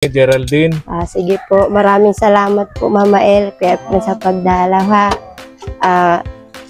Geraldine. Sige po, maraming salamat po Mama El kaya po sa pagdalaw ha.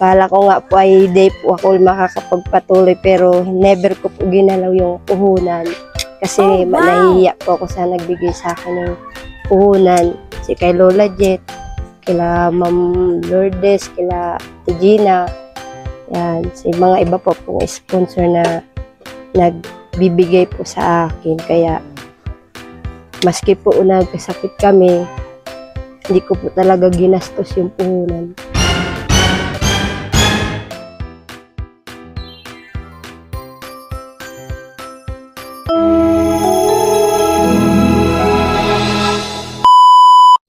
Kala ko nga po ay day po ako makakapagpatuloy pero never ko po ginalaw yung puhunan. Kasi nahihiya po ako sa nagbigay sa akin ng puhunan. Si kay Lola Jet, kila Ma'am Lourdes, kila Gina. Yan, si mga iba po pong sponsor na nagbibigay po sa akin. Kaya maski po nagkasakit kami, hindi ko po talaga ginastos yung puhunan.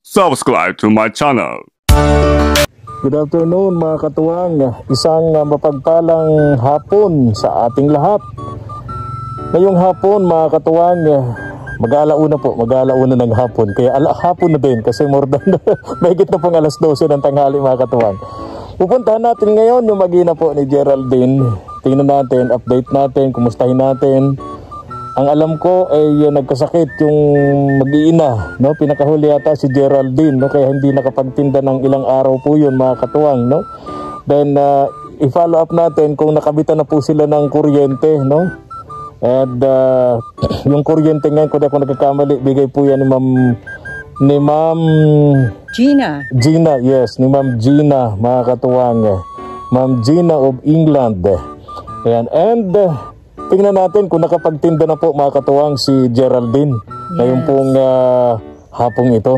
Subscribe to my channel. Good afternoon mga katuwang, isang mapagpalang hapon sa ating lahat. Ngayong hapon mga katuwang, mag-aalauna po, mag-aalauna ng hapon. Kaya hapon na din kasi more than mahigit na pong alas 12 ng tanghali mga katuwang. Pupuntahan natin ngayon yung mag-ina po ni Geraldine. Tingnan natin, update natin, kumustahin natin. Ang alam ko ay nagkasakit yung mag-iina, no? Pinakahuli yata si Geraldine, no? Kaya hindi nakapagtinda ng ilang araw po yun mga katuwang, no? Then i-follow up natin kung nakabitan na po sila ng kuryente, no? And yung kuryente ngayon, kung ako nagkakamali, bigay po yan ni Ma'am Gina. Gina, yes, ni Ma'am Gina, mga katuwang. Ma'am Gina of England. Ayan, and tingnan natin kung nakapagtinda na po mga katuwang si Geraldine. Yes. Ngayon pong hapong ito.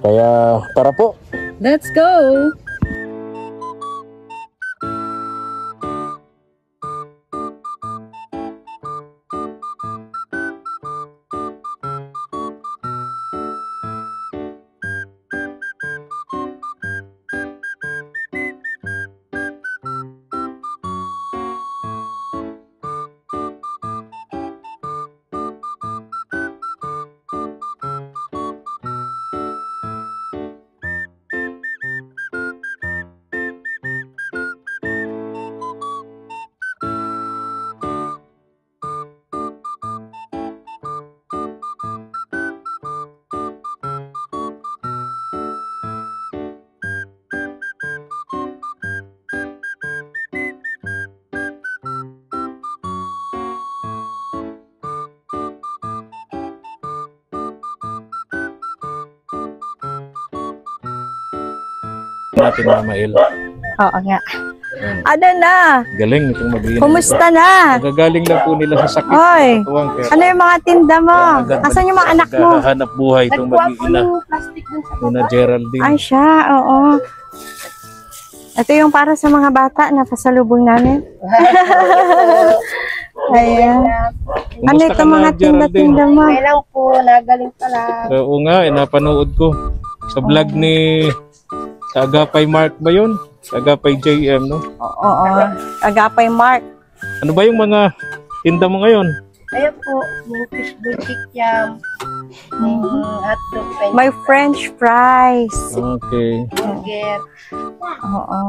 Kaya tara po. Let's go! Natin Mama El. Oo nga. Ano na? Galing itong mag-iina. Kumusta na? Nagagaling lang po nila sa sakit. Oy, ano yung mga tinda mo? Asan yung mga anak mo? Hanap buhay itong mag-iina. Una Geraldine. Ay siya, oo. Ito yung para sa mga bata na pasalubong namin. Ayan. Ano itong mga tinda-tinda mo? Kailang po, nagaling pala. Oo nga, napanood ko. Sa vlog ni Agapay Mark ba yun? Agapay JM, no? Oo, Agapay Mark. Ano ba yung mga tinda mo ngayon? Ayan po, yung fishbowl kikiam, yung hotdog, May French fries. Okay. burger. Oo.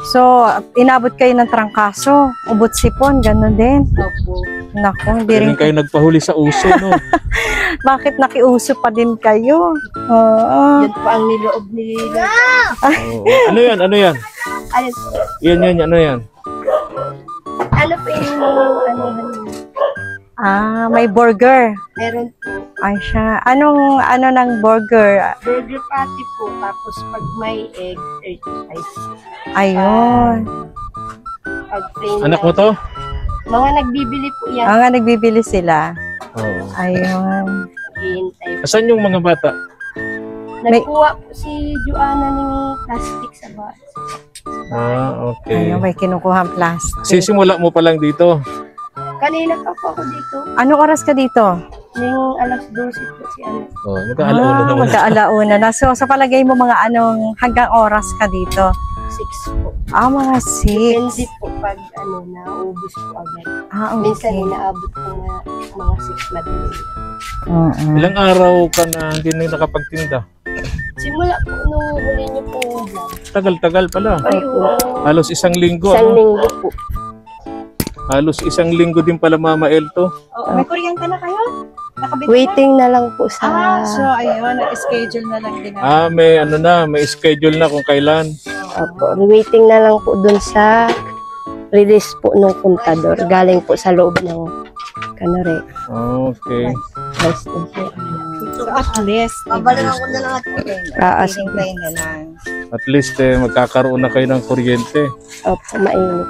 So, inabot kayo ng trangkaso. Ubot sipon, gano'n din. Opo. Naku, hindi rin. Galing kayo nagpahuli sa uso, no? Bakit nakiuso pa din kayo? Oo. Yan po ang niloob nila. Oo. Ano yan? Ano yan? Ayun po. Yan, ano yan? Ano po yung ano? May burger. Meron po. Ay siya. Ano ng burger? Burger patty po. Tapos pag may egg, 35. Ayun. Pag plain Anak mo to? Mga nagbibili po yan. Nga nagbibili sila. Oo. Ayun. Hihintay po. Asan yung mga bata? Nagkuha po si Joanna ng plastic sa bahay. Okay. Ayun, may kinukuhang plastic. Sisimula mo pa lang dito. Kanina pa po ako dito. Anong oras ka dito? Yung alas 12 po si ano. Oh, magkaalauna naman. Magkaalauna na. So, sa palagay mo mga hanggang oras ka dito? 6 po. Mga 6. Depende po pag naubos po agad. Okay. Minsan inaabot po mga 6 na din. Ilang araw ka na hindi na nakapagtinda? Simula po nung huli niyo po vlog. Tagal-tagal pala. Ay, Halos isang linggo. isang ano? linggo po. Halos isang linggo din pala Mama El to. May kuryente na kayo? Nakabili Waiting na lang po sa... So ayun, schedule na lang din. May ano na, may schedule na kung kailan. Opo, waiting na lang po dun sa release po ng kontador. Galing po sa loob ng kanore. Okay. So at least, Babalangan ko na lang at hintay na lang. At least magkakaroon na kayo ng kuryente. Opo, mainit.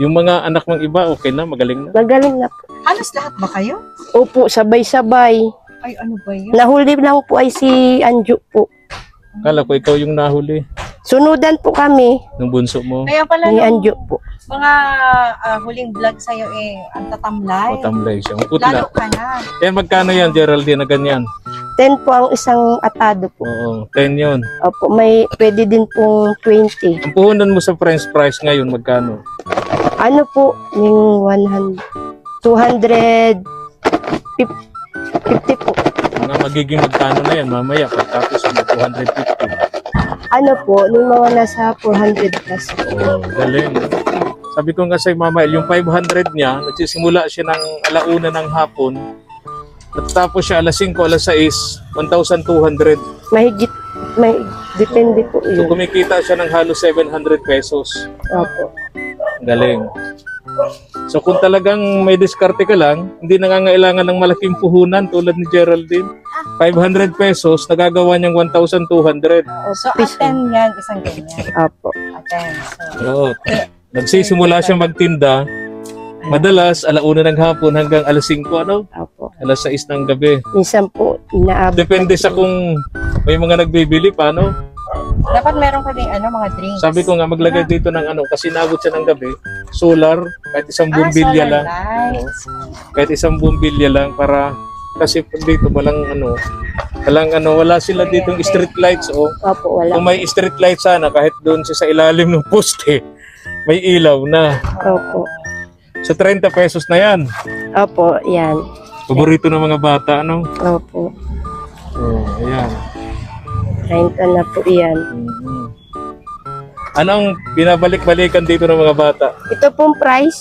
Yung mga anak mong iba, okay na, magaling na. Magaling na po. Halos lahat ba kayo? Opo, sabay-sabay. Ay, ano ba yun? Nahuli lang po ay si Anju po. Kala ko ikaw yung nahuli Sunudan po kami ng bunso mo. Kaya pala ni yung Anju po. mga huling vlog sa'yo ang tatamlay. Matamlay siya. Lalo Putla. ka na. Yan, magkano yan, Geraldine, na ganyan? 10 po ang isang atado po. Oo, 10 yun. Opo, may pwede din pong 20. Ang puhunan mo sa French fries ngayon, magkano? Ano po, yung 250 po. Mga magiging magkano na yan, mamaya, pagkatapos mo 250. Ano po, yung mga nasa 400 plus po. Oh, galing. Sabi ko nga sa Mama El, yung 500 niya, nagsisimula siya ng alauna ng hapon, natapos siya alas 5, alas 6, 1,200. Mahigit, depende po So yun. kumikita siya ng halos 700 pesos. Opo. Galing. So kung talagang may diskarte ka lang, hindi nangangailangan ng malaking puhunan tulad ni Geraldine. 500 pesos, nagagawa niyang 1,200. So at 10 yan, isang ganyan. Opo. At 10. So, Oo. Nagsisimula siya magtinda, madalas alauna ng hapon hanggang alas 5, ano? Opo. Alas 6 ng gabi. Minsan po, inaabot. Depende sa kung may mga nagbibili pa, no? dapat meron ka din mga drinks. Sabi ko nga maglagay dito ng ano, kasi naabot siya ng gabi, solar, kahit isang bumbilya lang. Lights. Kahit isang bumbilya lang para kasi dito wala sila ditong street lights, oh. Opo, wala. Kung may street light sana kahit doon sa ilalim ng poste, may ilaw na. Opo. So 30 pesos na 'yan. Opo, yan. Paborito ng mga bata, ano? Opo. Oh, ayan. 30 na po yan. Mhm. Anong binabalik-balikan dito ng mga bata? Ito pong price.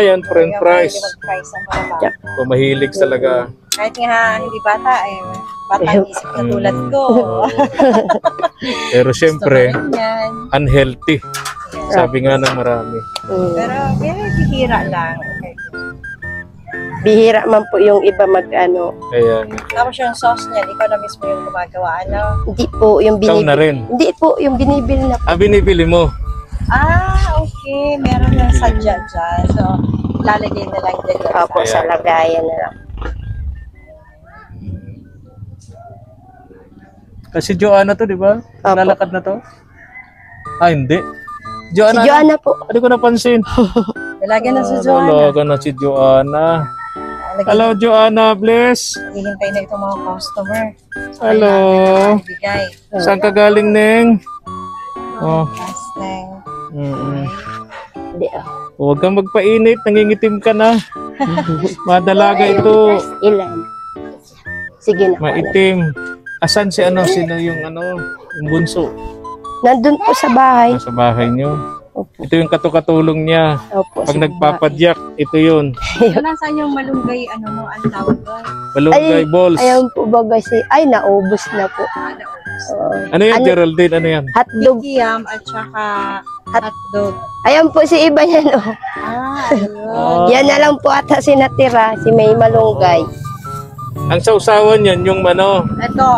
Yan, french fries. Mag-price ang mga bata. Kung mahilig talaga. Kahit nga hindi bata, bata ang isip na tulad ko. Pero syempre, Gusto ko rin yan. unhealthy. Sabi nga ng marami. Pero very bihira lang. Bihira man po yung iba mag-ano. Kaya nga. Tapos yung sauce niyan, ikaw na mismo yung gumagawa, ano? Hindi po yung Ikaw na binibili. rin. Hindi po yung binibili na po. Binibili mo. Okay. Meron na sadya dyan. So, lalagay na lang dyan. Opo, sa lagayan na lang. Kasi Joanna to, di ba? Opo. Lalakad na to? Hindi. Si Joanna. Joanna po. Hindi ko napansin. Lalagyan na sa Joanna. Nalaga na si Joanna. Hello, Joanna, bless. Hihintay na itong mga customer. So, Hello. kailangan na ibigay. Saan ka galing, Neng? Oh. Casting. Hindi, Huwag kang magpainit, nangingitim ka na. Madalaga ito. Ilan? Sige na. Maitim. Asan si sino yung yung bunso? Nandun po sa bahay. Nasa bahay niyo. Opo. Ito yung katukatulong niya. Opo. Pag sa nagpapadyak, ito yun. Nasaan yung malunggay, mo, ang tawag doon? Malunggay balls. Ayun po ba guys? Ay, naubos na po. Ano yan, Geraldine? Ano yan? Hotdog. Kikiyam at saka hotdog. Ayan po si iba yan. Oh. Ayun. Yan na lang po ata si natira. Si May Malunggay. Ang sausawan yan, yung Ito,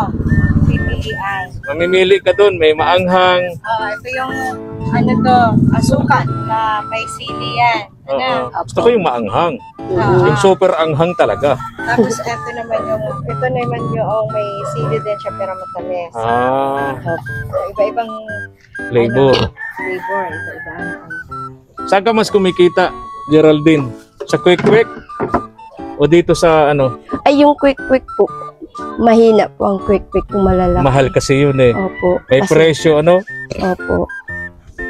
pipilian. mamimili ka doon, may maanghang. Ito yung, asukal na may sili yan. Oo. Gusto ko yung maanghang. Ah. Yung super anghang talaga. Tapos ito naman yung may sili din siya pero matamis. So, iba-ibang Flavor. flavor. Iba-iba. Saan ka mas kumikita, Geraldine? Sa Quick Quick? O dito sa Ay, yung quick po. Mahina po ang quick kung malalaki. mahal kasi yun eh. Opo. May Kasi- presyo, Opo.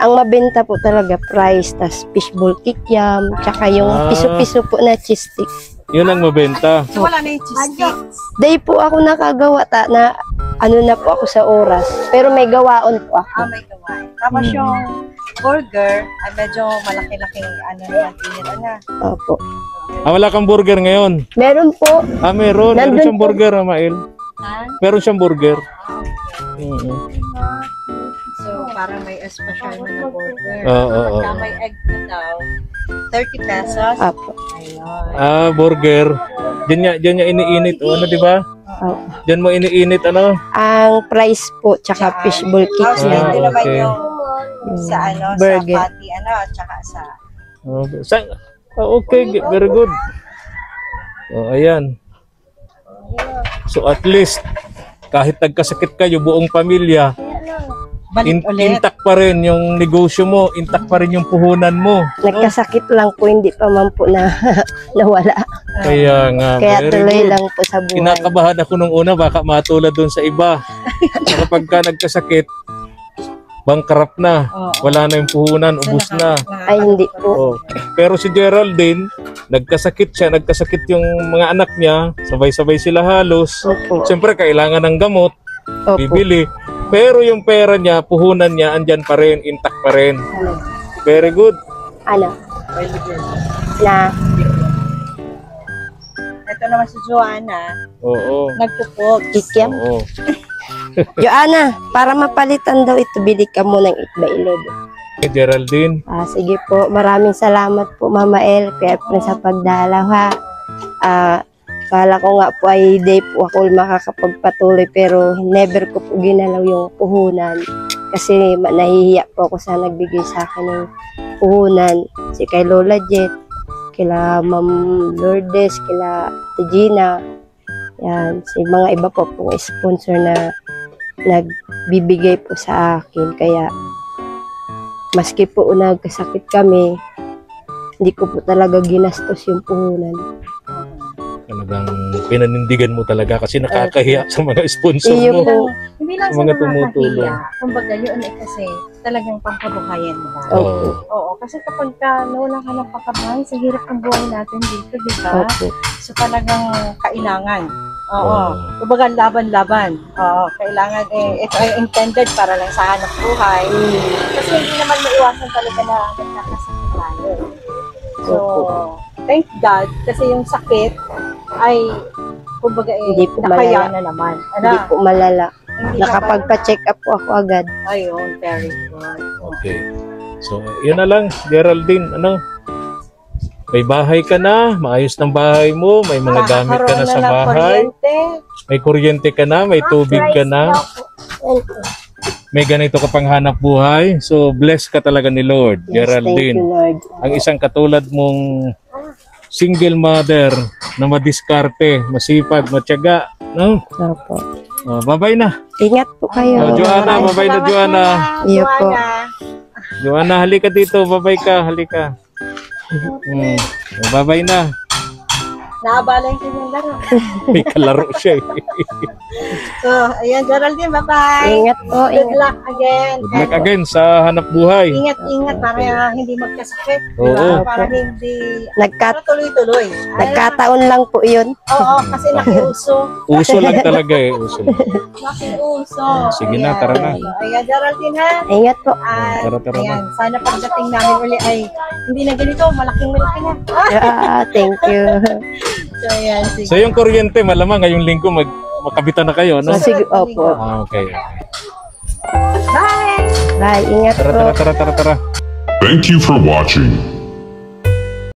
Ang mabenta po talaga price, tas fishball kikiam, tsaka yung piso-piso po na cheese stick. Yun ang mabenta. So, wala na yung cheese sticks. Day po ako nakagawa na ano na po ako sa oras. Pero may gawaon po ako. May gawain. Tapos yung burger, ay medyo malaki-laking ano naman tinira na. Opo. Wala kang burger ngayon? Meron po. Meron. Meron Nandun siyang po. burger, Mael. Ha? Meron siyang burger. So, parang may special na burger. Oo. Pagka may egg na daw, 30 pesos. Opo. Ayun. Burger. Diyan niya iniinit. O ano, di ba? Opo. Diyan mo iniinit, ano? Ang price po, tsaka fishball Tapos kitchen. hindi naman okay. yung sa ano, Burger. sa patty, ano, tsaka sa... Okay. Okay, very good. Ayan. So at least, kahit nagkasakit kayo, buong pamilya, Balik ulit. intact pa rin yung negosyo mo, intact pa rin yung puhunan mo. Nagkasakit lang po, hindi pa man po na nawala. Kaya nga, Kaya very tuloy good. lang po sa buhay. Kinakabahan ako nung una, baka matulad doon sa iba. Kapag ka nagkasakit, bankrupt na. Wala na yung puhunan, ubus na. Ay, hindi po. Oh. Pero si Geraldine, nagkasakit yung mga anak niya, sabay-sabay sila halos. Opo. Siyempre, kailangan ng gamot, Opo. bibili. Pero yung pera niya, puhunan niya, andyan pa rin, intact pa rin. Very good. Ano? Na, Ito naman si Joanna, Oo. nagpupog. kikiam. Oo. Joanna, para mapalitan daw ito, bili ka mo ng 8x11. Geraldine, Sige po, maraming salamat po Mama El, kaya po sa pagdalaw ha. Kala ko nga po ay day po ako makakapagpatuloy pero never ko po ginalaw yung puhunan. Kasi nahihiya po ako sa nagbigay sa akin ng puhunan. Si kay Lola Jet, kila Ma'am Lourdes, kila Gina. Yan, si mga iba po pong sponsor na nagbibigay po sa akin. Kaya maski po nagkasakit kami, hindi ko po talaga ginastos yung puhunan. talagang pinanindigan mo talaga kasi nakakahiya sa mga sponsor Iyo mo. po. Hindi lang Sa sa mga mga tumutulong. kahiya. Kumbaga yun eh kasi talagang pampabuhayan nila. Oo. Oo, kasi kapag nawala ka ng pakabahan, sa hirap ng buhay natin dito, di ba? Opo. So talagang kailangan. Oo. Oo. Kumbaga laban-laban. Oo, kailangan ito ay intended para lang sa hanap buhay. Kasi hindi naman maiwasan talaga na nagkakasakit tayo. So, thank God kasi yung sakit ay kumbaga Hindi po nakaya malala. na naman. Hindi po malala. Hindi Nakapagpa-check up po ako agad. naman- Ayun, very good. Okay. So, yun na lang, Geraldine, ano? May bahay ka na, maayos ng bahay mo, may mga gamit ka na sa Nakakaroon ng bahay, kuryente. may kuryente ka na, may tubig ka na, may ganito ka pang hanap buhay. So, blessed ka talaga ni Lord, Yes, Geraldine. thank you, Lord. Ang isang katulad mong single mother na madiskarte, masipag, matyaga, no? Opo. Oh, bye-bye na. Ingat po kayo. Oh, Joanna, bye-bye na, Joanna. Iyo po. Joanna, halika dito, bye-bye ka, halika. Bye-bye na. Naabala yung kanyang laro. May kalaro siya eh. So, ayan, Geraldine, bye-bye. Ingat po. Good Ingat. luck again. Good luck again sa hanap buhay. Ingat para hindi magkasakit. Oo. Diba? Para hindi... Para tuloy-tuloy. Nagkataon lang po yun. Oo, kasi nakiuso. Uso lang talaga eh, uso lang. Nakiuso. Sige na, tara na. So, ayan, Geraldine, ha? Ingat po. At, Tara na. ayan, sana pagdating namin uli ay hindi na ganito, malaking-malaki na. Thank you. So, ayan, sige. So yung kuryente, malamang ngayong linggo makabitan na kayo, no? Sige, opo. Okay. Bye! Bye. Ingat po. Tara. Thank you for watching.